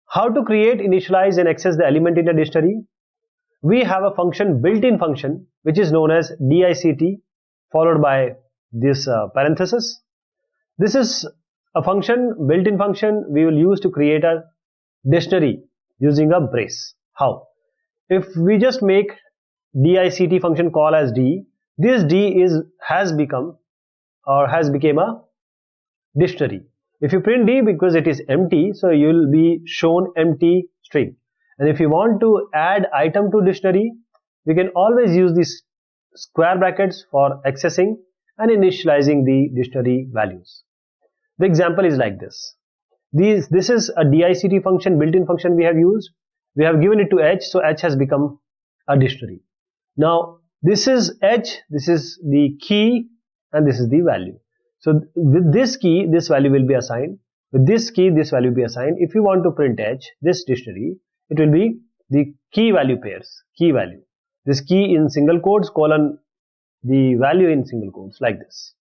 How to create, initialize and access the element in a dictionary? We have a function, built-in function, which is known as dict, followed by this parenthesis. This is a function, built-in function, we will use to create a dictionary using a brace. How? If we just make dict function call as d, this d has become a dictionary. If you print d, because it is empty, so you will be shown empty string. And if you want to add item to dictionary, we can always use these square brackets for accessing and initializing the dictionary values. The example is like this. This is a dict function, built-in function we have used. We have given it to h, so h has become a dictionary. Now this is h, this is the key, and this is the value. So with this key, this value will be assigned. With this key, this value will be assigned. If you want to print h, this dictionary, it will be the key value pairs, key value. This key in single quotes, colon, the value in single quotes, like this.